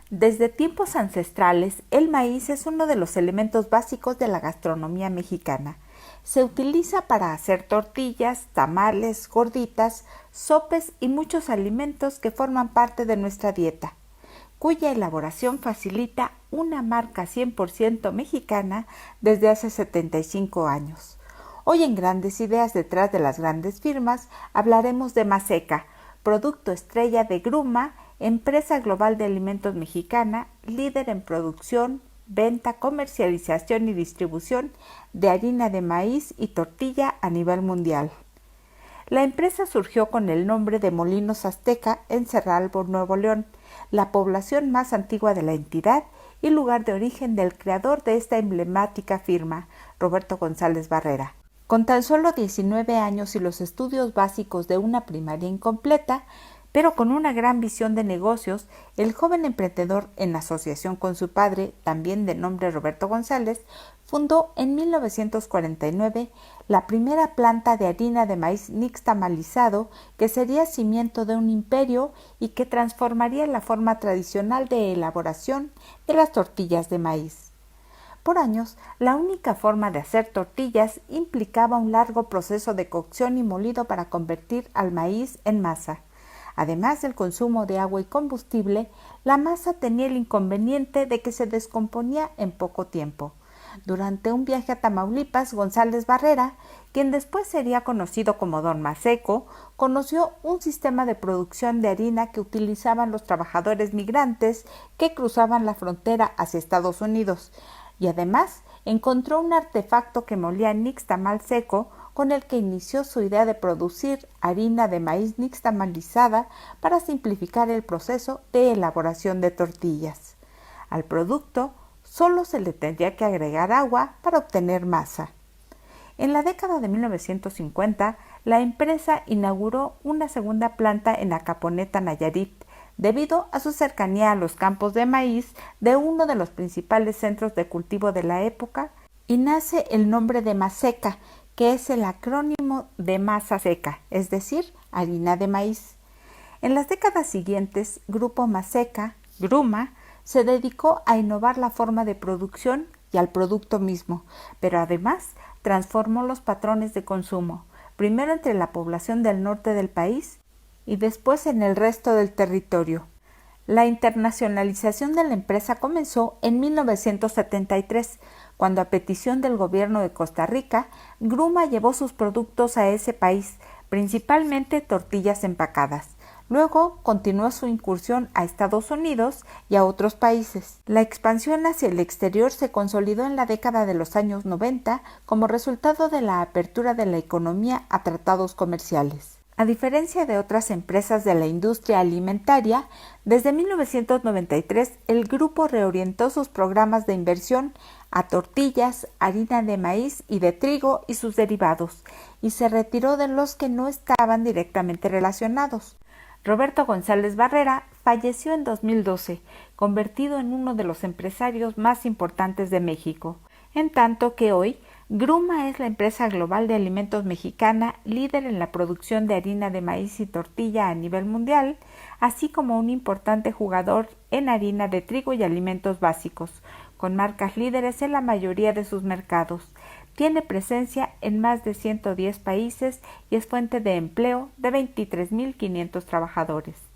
Desde tiempos ancestrales, el maíz es uno de los elementos básicos de la gastronomía mexicana. Se utiliza para hacer tortillas, tamales, gorditas, sopes y muchos alimentos que forman parte de nuestra dieta, cuya elaboración facilita una marca 100% mexicana desde hace 75 años. Hoy en Grandes Ideas detrás de las grandes firmas hablaremos de Maseca, producto estrella de Gruma, empresa global de alimentos mexicana, líder en producción, venta, comercialización y distribución de harina de maíz y tortilla a nivel mundial. La empresa surgió con el nombre de Molinos Azteca en Cerralbo, Nuevo León, la población más antigua de la entidad y lugar de origen del creador de esta emblemática firma, Roberto González Barrera. Con tan solo 19 años y los estudios básicos de una primaria incompleta, pero con una gran visión de negocios, el joven emprendedor, en asociación con su padre, también de nombre Roberto González, fundó en 1949 la primera planta de harina de maíz nixtamalizado que sería cimiento de un imperio y que transformaría la forma tradicional de elaboración de las tortillas de maíz. Por años, la única forma de hacer tortillas implicaba un largo proceso de cocción y molido para convertir al maíz en masa. Además del consumo de agua y combustible, la masa tenía el inconveniente de que se descomponía en poco tiempo. Durante un viaje a Tamaulipas, González Barrera, quien después sería conocido como Don Maseco, conoció un sistema de producción de harina que utilizaban los trabajadores migrantes que cruzaban la frontera hacia Estados Unidos, y además encontró un artefacto que molía nixtamal seco, con el que inició su idea de producir harina de maíz nixtamalizada para simplificar el proceso de elaboración de tortillas. Al producto solo se le tendría que agregar agua para obtener masa. En la década de 1950, la empresa inauguró una segunda planta en Acaponeta, Nayarit, debido a su cercanía a los campos de maíz de uno de los principales centros de cultivo de la época, y nace el nombre de Maseca, que es el acrónimo de masa seca, es decir, harina de maíz. En las décadas siguientes, Grupo Maseca, Gruma, se dedicó a innovar la forma de producción y al producto mismo, pero además transformó los patrones de consumo, primero entre la población del norte del país y después en el resto del territorio. La internacionalización de la empresa comenzó en 1973, cuando a petición del gobierno de Costa Rica, Gruma llevó sus productos a ese país, principalmente tortillas empacadas. Luego continuó su incursión a Estados Unidos y a otros países. La expansión hacia el exterior se consolidó en la década de los años 90 como resultado de la apertura de la economía a tratados comerciales. A diferencia de otras empresas de la industria alimentaria, desde 1993 el grupo reorientó sus programas de inversión a tortillas, harina de maíz y de trigo y sus derivados, y se retiró de los que no estaban directamente relacionados. Roberto González Barrera falleció en 2012, convertido en uno de los empresarios más importantes de México, en tanto que hoy Gruma es la empresa global de alimentos mexicana, líder en la producción de harina de maíz y tortilla a nivel mundial, así como un importante jugador en harina de trigo y alimentos básicos, con marcas líderes en la mayoría de sus mercados. Tiene presencia en más de 110 países y es fuente de empleo de 23.500 trabajadores.